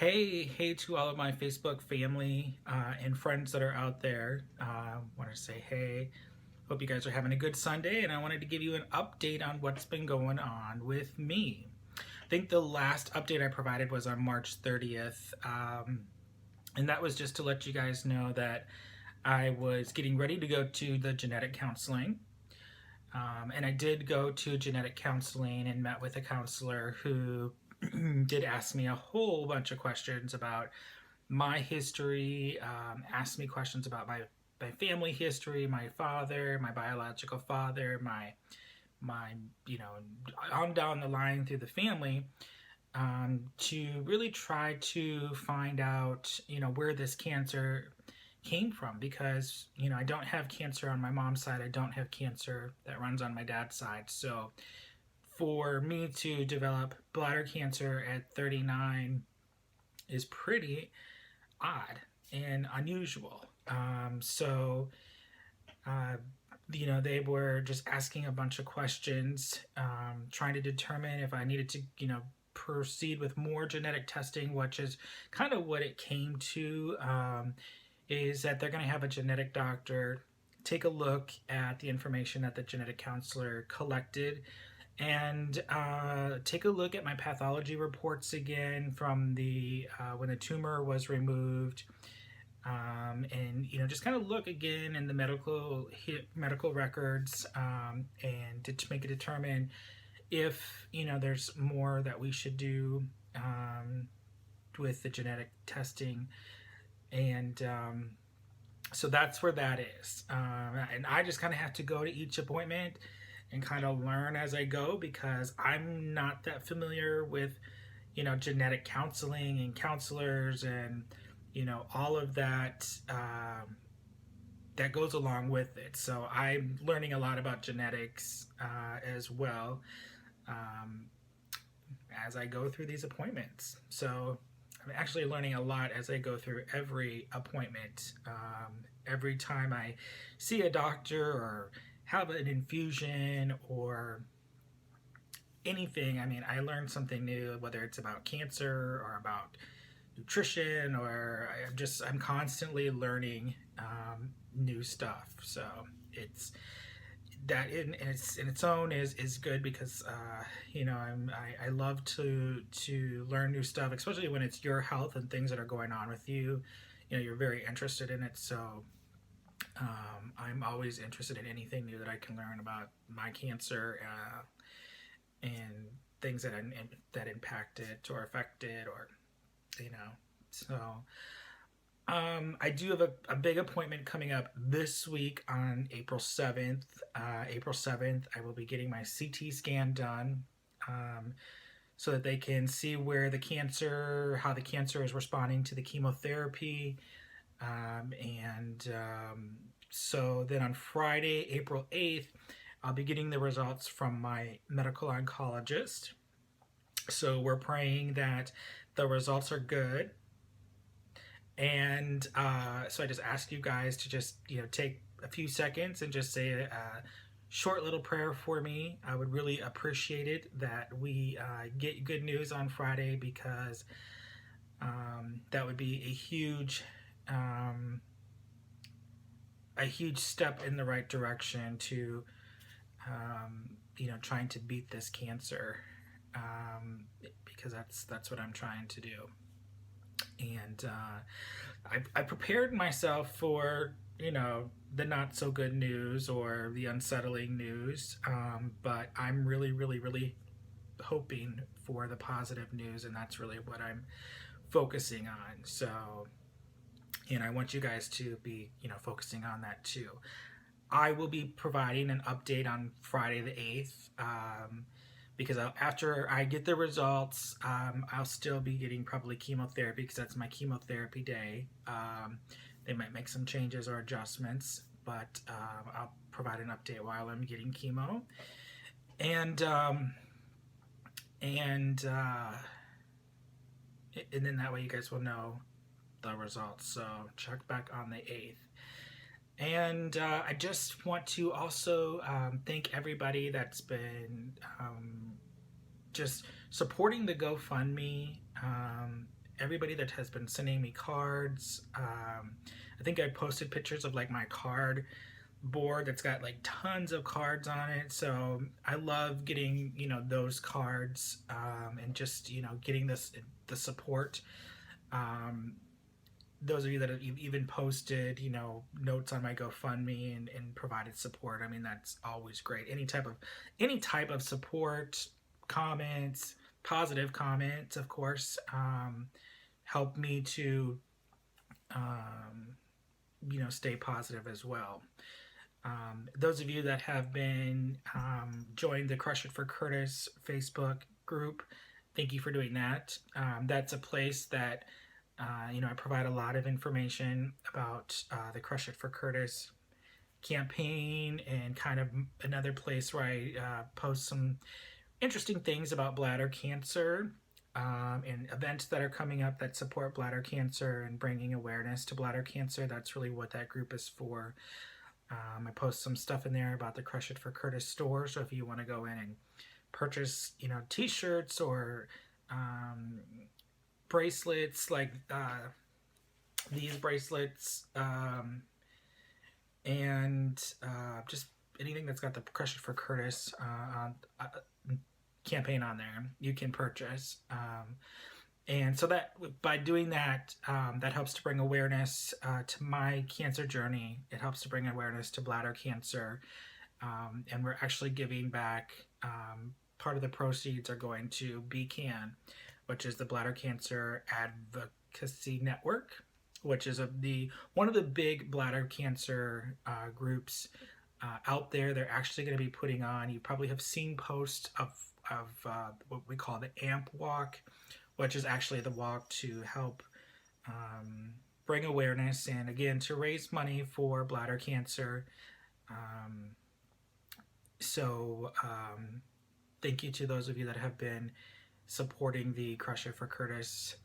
Hey to all of my Facebook family and friends that are out there. Want to say hey. Hope you guys are having a good Sunday, and I wanted to give you an update on what's been going on with me. I think the last update I provided was on March 30th, and that was just to let you guys know that I was getting ready to go to the genetic counseling. And I did go to genetic counseling and met with a counselor who did ask me a whole bunch of questions about my history, asked me questions about my family history, my father, my biological father, my on down the line through the family, to really try to find out where this cancer came from, because I don't have cancer on my mom's side. I don't have cancer that runs on my dad's side. So for me to develop bladder cancer at 39 is pretty odd and unusual. So they were just asking a bunch of questions, trying to determine if I needed to proceed with more genetic testing, which is kind of what it came to. Is that they're going to have a genetic doctor take a look at the information that the genetic counselor collected, and take a look at my pathology reports again from the when the tumor was removed, and just kind of look again in the medical records, and to make it determine if there's more that we should do with the genetic testing. And so that's where that is. And I just kind of have to go to each appointment and kind of learn as I go, because I'm not that familiar with, genetic counseling and counselors and, all of that that goes along with it. So I'm learning a lot about genetics as well, as I go through these appointments. So I'm actually learning a lot as I go through every appointment. Every time I see a doctor or have an infusion or anything, I learn something new, whether it's about cancer or about nutrition, or I'm constantly learning new stuff. So it's that in its own is good, because I love to learn new stuff, especially when it's your health and things that are going on with you. You're very interested in it, so I'm always interested in anything new that I can learn about my cancer, and things that impact it or affect it, or so. I do have a big appointment coming up this week on April 7th. April 7th, I will be getting my CT scan done, so that they can see how the cancer is responding to the chemotherapy. So then on Friday, April 8th, I'll be getting the results from my medical oncologist. So we're praying that the results are good. And so I just ask you guys to just take a few seconds and just say a short little prayer for me. I would really appreciate it that we get good news on Friday, because that would be a huge step in the right direction to trying to beat this cancer, because that's what I'm trying to do. And I prepared myself for the not so good news or the unsettling news, but I'm really hoping for the positive news, and that's really what I'm focusing on. So, and I want you guys to be focusing on that too. I will be providing an update on Friday the 8th, because after I get the results, I'll still be getting probably chemotherapy, because that's my chemotherapy day. They might make some changes or adjustments, but I'll provide an update while I'm getting chemo. And then that way you guys will know the results. So check back on the 8th. And I just want to also thank everybody that's been just supporting the GoFundMe. everybody that has been sending me cards. I think I posted pictures of like my card board that's got like tons of cards on it. So I love getting, those cards, and just, getting the support. Those of you that have even posted, notes on my GoFundMe and provided support. I mean, that's always great. Any type of support, comments, positive comments, of course, help me to, stay positive as well. Those of you that have been joined the Crush It for Curtis Facebook group, thank you for doing that. That's a place that I provide a lot of information about the Crush It for Curtis campaign, and kind of another place where I post some interesting things about bladder cancer, and events that are coming up that support bladder cancer and bringing awareness to bladder cancer. That's really what that group is for. I post some stuff in there about the Crush It for Curtis store, so if you want to go in and purchase, t-shirts or bracelets like these bracelets, and just anything that's got the Crush It for Curtis campaign on there, you can purchase. And so that by doing that, that helps to bring awareness to my cancer journey. It helps to bring awareness to bladder cancer, and we're actually giving back. Part of the proceeds are going to BCAN, which is the Bladder Cancer Advocacy Network, which is one of the big bladder cancer groups out there. They're actually going to be putting on, you probably have seen posts of what we call the AMP Walk, which is actually the walk to help bring awareness and, again, to raise money for bladder cancer. Thank you to those of you that have been supporting the Crush It for Curtis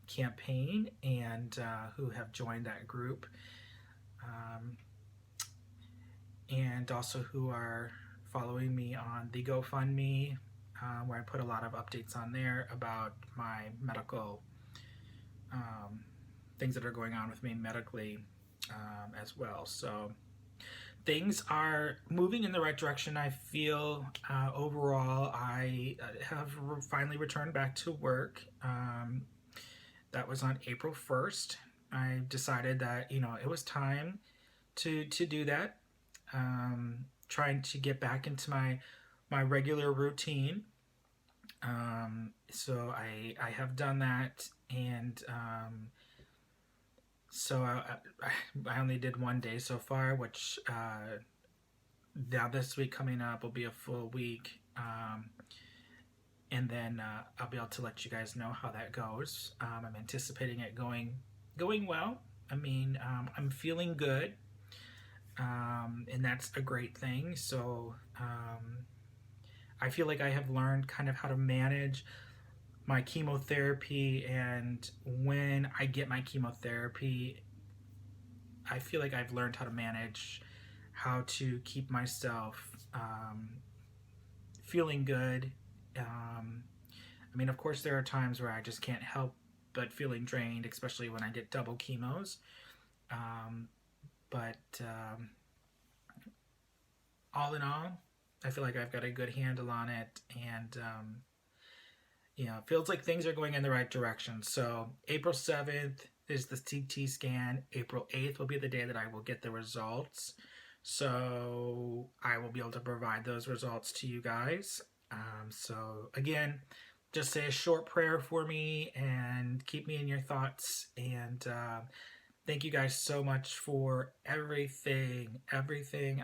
campaign, and who have joined that group, and also who are following me on the GoFundMe, where I put a lot of updates on there about my medical things that are going on with me medically, as well. So things are moving in the right direction. I feel overall I have finally returned back to work. That was on April 1st. I decided that, it was time to do that. Trying to get back into my regular routine. So I have done that, and so I only did one day so far, which now this week coming up will be a full week, and then I'll be able to let you guys know how that goes. I'm anticipating it going well. I mean, I'm feeling good, and that's a great thing. So I feel like I have learned kind of how to manage my chemotherapy, and when I get my chemotherapy, I feel like I've learned how to manage how to keep myself feeling good. I mean, of course, there are times where I just can't help but feeling drained, especially when I get double chemos. But all in all, I feel like I've got a good handle on it, and it feels like things are going in the right direction. So April 7th is the CT scan. April 8th will be the day that I will get the results. So I will be able to provide those results to you guys. So again, just say a short prayer for me and keep me in your thoughts. And thank you guys so much for everything. I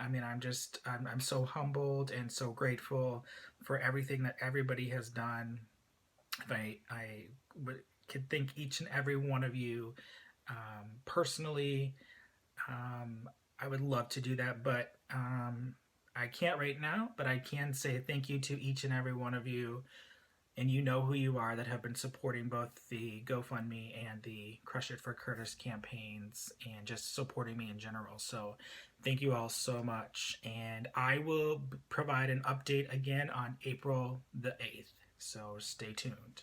mean, I'm so humbled and so grateful for everything that everybody has done. I could thank each and every one of you personally. I would love to do that, but I can't right now. But I can say thank you to each and every one of you, and you know who you are, that have been supporting both the GoFundMe and the Crush It for Curtis campaigns, and just supporting me in general. So thank you all so much, and I will provide an update again on April the 8th. So stay tuned.